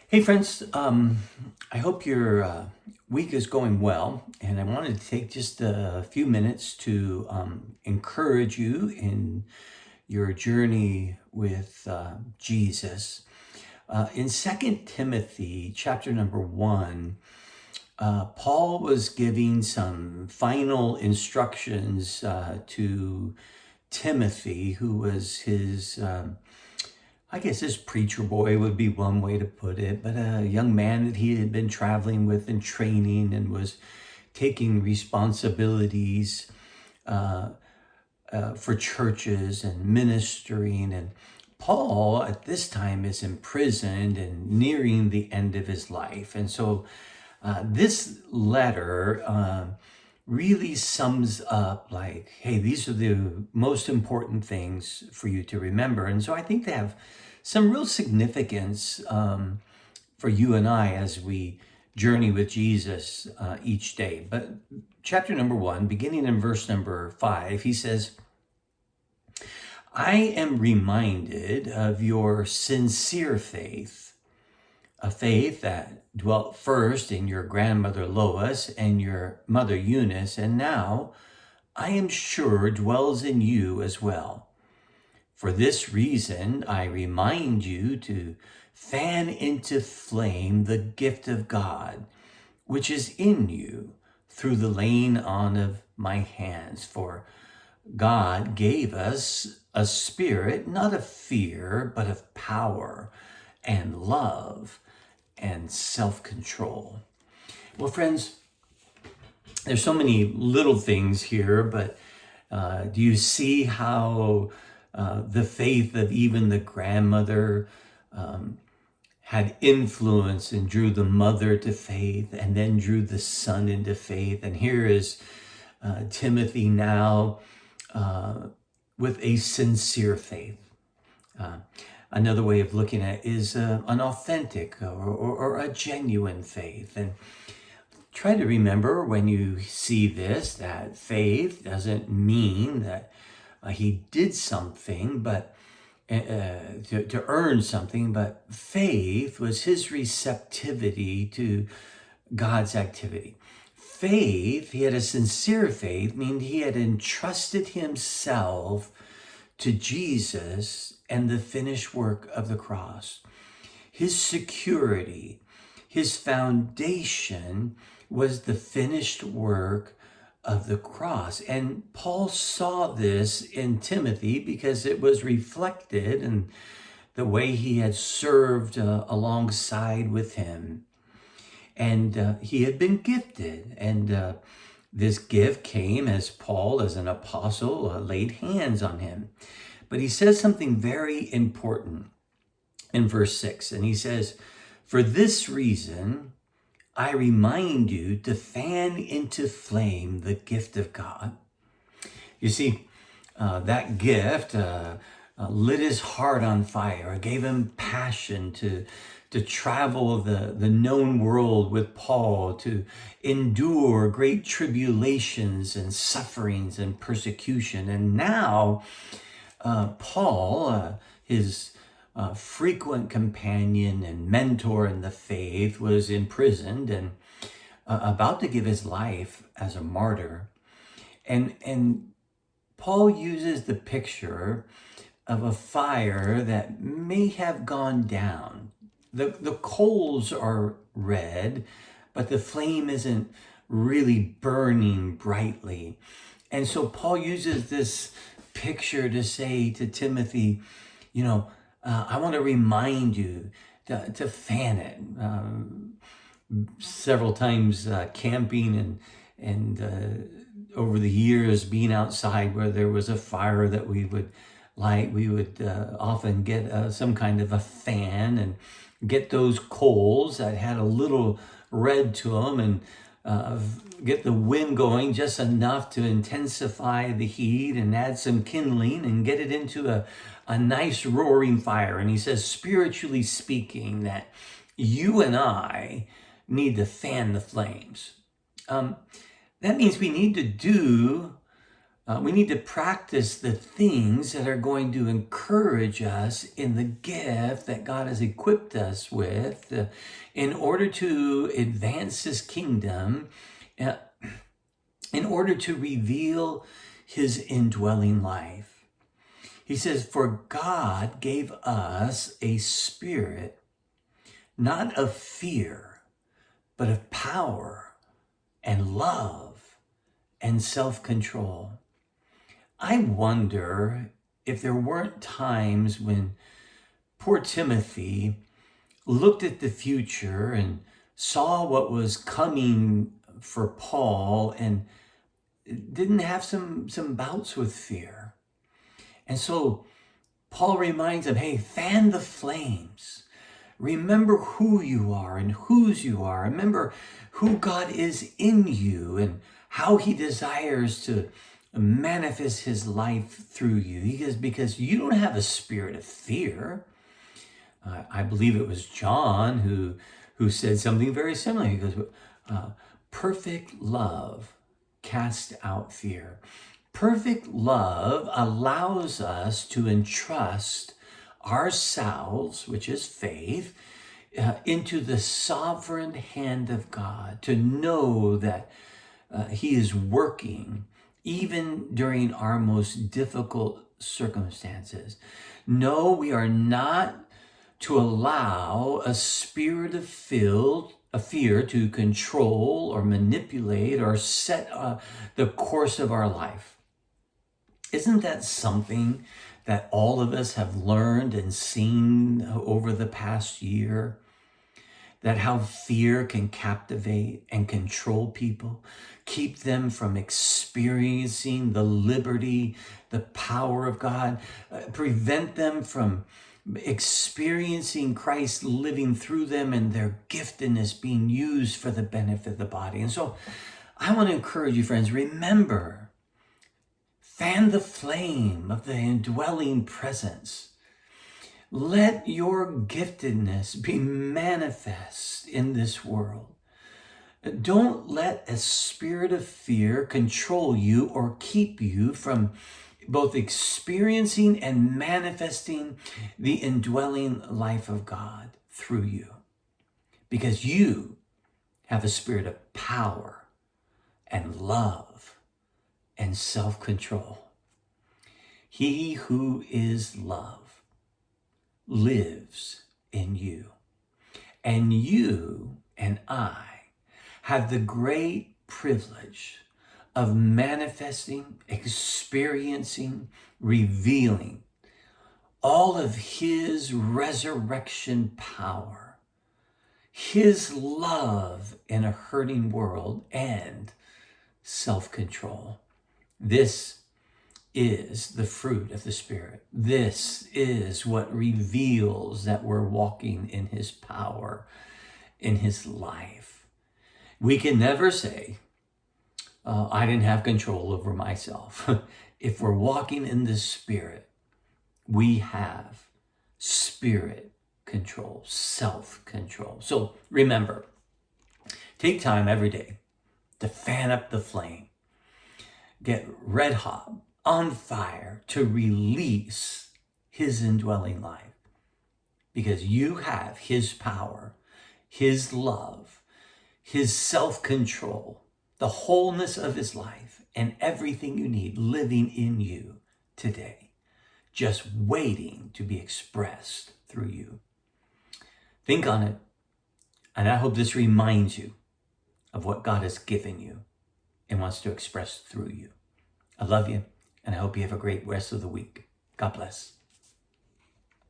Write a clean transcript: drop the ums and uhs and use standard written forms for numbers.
Hey friends, I hope your week is going well, and I wanted to take just a few minutes to encourage you in your journey with Jesus. In 2 Timothy chapter number 1, Paul was giving some final instructions to Timothy, who was his I guess his preacher boy would be one way to put it, but a young man that he had been traveling with and training and was taking responsibilities uh, for churches and ministering. And Paul at this time is imprisoned and nearing the end of his life. And so this letter really sums up like, hey, these are the most important things for you to remember. And so I think they have some real significance for you and I as we journey with Jesus each day. But chapter number 1, beginning in verse number 5, he says, I am reminded of your sincere faith, a faith that dwelt first in your grandmother Lois and your mother Eunice, and now I am sure dwells in you as well. For this reason, I remind you to fan into flame the gift of God, which is in you through the laying on of my hands. For God gave us a spirit, not of fear, but of power and love and self-control. Well, friends, there's so many little things here, but do you see how the faith of even the grandmother had influence and drew the mother to faith and then drew the son into faith? And here is Timothy now with a sincere faith. Another way of looking at it is an authentic or a genuine faith. And try to remember when you see this that faith doesn't mean that he did something but to earn something, but faith was his receptivity to God's activity. Faith, he had a sincere faith, meaning he had entrusted himself to Jesus and the finished work of the cross. His security, his foundation was the finished work of the cross. And Paul saw this in Timothy because it was reflected in the way he had served alongside with him. And he had been gifted. And this gift came as Paul, as an apostle, laid hands on him. But he says something very important in verse 6. And he says, for this reason, I remind you to fan into flame the gift of God. You see, that gift lit his heart on fire. It gave him passion to travel the known world with Paul, to endure great tribulations and sufferings and persecution. And now Paul, his frequent companion and mentor in the faith, was imprisoned and about to give his life as a martyr. And Paul uses the picture of a fire that may have gone down. The coals are red, but the flame isn't really burning brightly. And so Paul uses this picture to say to Timothy, you know, I want to remind you to fan it. Several times camping and over the years being outside where there was a fire that we would light, we would often get some kind of a fan and get those coals that had a little red to them and get the wind going just enough to intensify the heat and add some kindling and get it into a nice roaring fire. And he says, spiritually speaking, that you and I need to fan the flames. That means we need to do We need to practice the things that are going to encourage us in the gift that God has equipped us with in order to advance His kingdom, uh, in order to reveal His indwelling life. He says, "For God gave us a spirit, not of fear, but of power and love and self-control." I wonder if there weren't times when poor Timothy looked at the future and saw what was coming for Paul and didn't have some bouts with fear. And so Paul reminds him, hey, fan the flames. Remember who you are and whose you are. Remember who God is in you and how He desires to manifest His life through you. Because you don't have a spirit of fear. I believe it was John who said something very similar. He goes, perfect love casts out fear. Perfect love allows us to entrust ourselves, which is faith, into the sovereign hand of God, to know that He is working even during our most difficult circumstances. No, we are not to allow a spirit of fear to control or manipulate or set the course of our life. Isn't that something that all of us have learned and seen over the past year? That how fear can captivate and control people, keep them from experiencing the liberty, the power of God, prevent them from experiencing Christ living through them and their giftedness being used for the benefit of the body. And so I want to encourage you, friends, remember, fan the flame of the indwelling presence. Let your giftedness be manifest in this world. Don't let a spirit of fear control you or keep you from both experiencing and manifesting the indwelling life of God through you. Because you have a spirit of power and love and self-control. He who is love lives in you. And you and I have the great privilege of manifesting, experiencing, revealing all of His resurrection power, His love in a hurting world, and self-control. This is the fruit of the Spirit. This is what reveals that we're walking in His power, in His life. We can never say, I didn't have control over myself. If we're walking in the Spirit, we have Spirit control, self-control. So remember, take time every day to fan up the flame. Get red hot, on fire, to release His indwelling life. Because you have His power, His love, His self-control, the wholeness of His life, and everything you need living in you today, just waiting to be expressed through you. Think on it, and I hope this reminds you of what God has given you and wants to express through you. I love you, and I hope you have a great rest of the week. God bless.